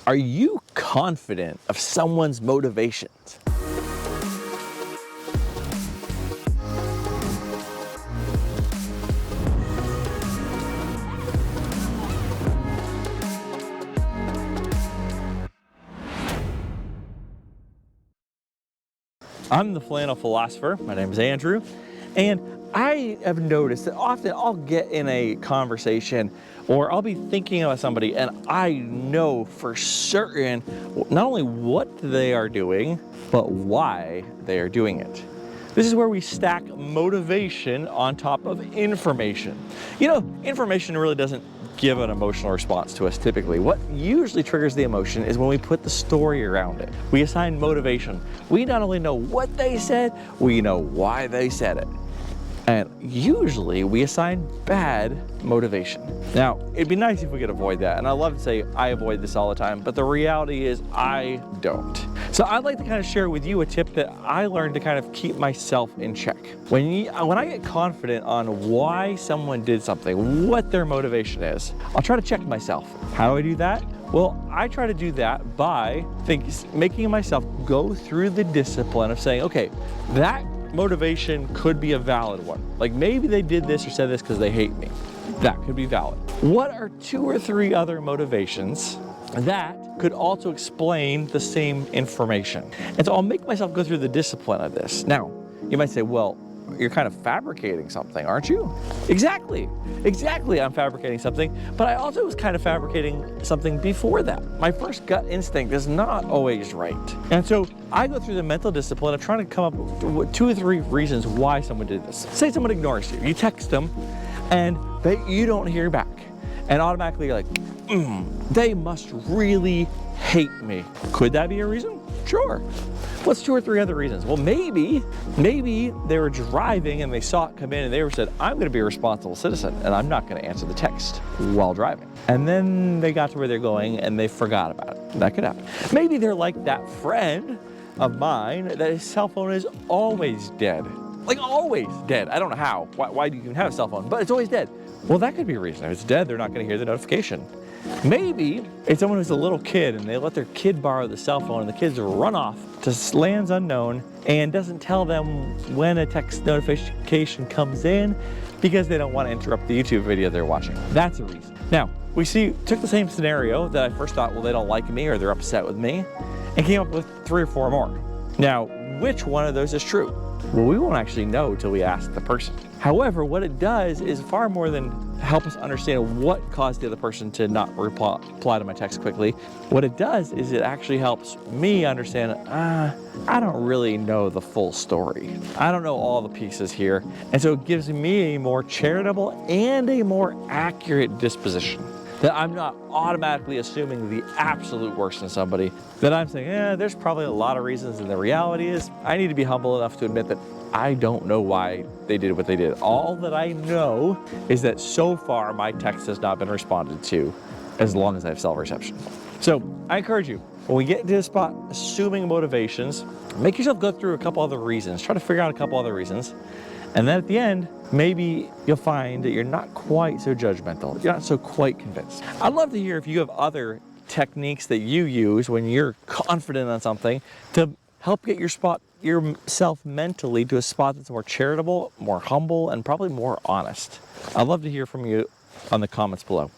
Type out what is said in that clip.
Are you confident of someone's motivations? I'm the Flannel Philosopher. My name is Andrew, and I have noticed that often I'll get in a conversation or I'll be thinking about somebody and I know for certain not only what they are doing, but why they are doing it. This is where we stack motivation on top of information. You know, information really doesn't give an emotional response to us typically. What usually triggers the emotion is when we put the story around it. We assign motivation. We not only know what they said, we know why they said it. And usually we assign bad motivation. Now, it'd be nice if we could avoid that. And I love to say I avoid this all the time, but the reality is I don't. So I'd like to kind of share with you a tip that I learned to kind of keep myself in check. When I get confident on why someone did something, what their motivation is, I'll try to check myself. How do I do that? Well, I try to do that by making myself go through the discipline of saying, okay, that motivation could be a valid one. Like maybe they did this or said this because they hate me. That could be valid. What are 2 or 3 other motivations that could also explain the same information? And so I'll make myself go through the discipline of this. Now, you might say, well, you're kind of fabricating something, aren't you? Exactly, I'm fabricating something, but I also was kind of fabricating something before that. My first gut instinct is not always right. And so I go through the mental discipline of trying to come up with 2 or 3 reasons why someone did this. Say someone ignores you. You text them and you don't hear back. And automatically you're like, they must really hate me. Could that be a reason? Sure. What's 2 or 3 other reasons? Well, maybe they were driving and they saw it come in and they said, I'm going to be a responsible citizen and I'm not going to answer the text while driving. And then they got to where they're going and they forgot about it. That could happen. Maybe they're like that friend of mine that his cell phone is always dead. Like always dead. I don't know how. Why do you even have a cell phone? But it's always dead. Well, that could be a reason. If it's dead, they're not going to hear the notification. Maybe it's someone who's a little kid and they let their kid borrow the cell phone and the kids run off to lands unknown and doesn't tell them when a text notification comes in because they don't want to interrupt the YouTube video they're watching. That's a reason. Now, took the same scenario that I first thought, well, they don't like me or they're upset with me, and came up with 3 or 4 more. Now, which one of those is true? Well, we won't actually know till we ask the person. However, what it does is far more than help us understand what caused the other person to not reply to my text quickly. What it does is it actually helps me understand, I don't really know the full story. I don't know all the pieces here. And so it gives me a more charitable and a more accurate disposition. That I'm not automatically assuming the absolute worst in somebody. That I'm saying, there's probably a lot of reasons, and the reality is I need to be humble enough to admit that I don't know why they did what they did. All that I know is that so far my text has not been responded to as long as I have cell reception. So I encourage you, when we get into the spot assuming motivations, make yourself go through a couple other reasons. Try to figure out a couple other reasons. And then at the end, maybe you'll find that you're not quite so judgmental. You're not so quite convinced. I'd love to hear if you have other techniques that you use when you're confident on something to help get yourself mentally to a spot that's more charitable, more humble, and probably more honest. I'd love to hear from you on the comments below.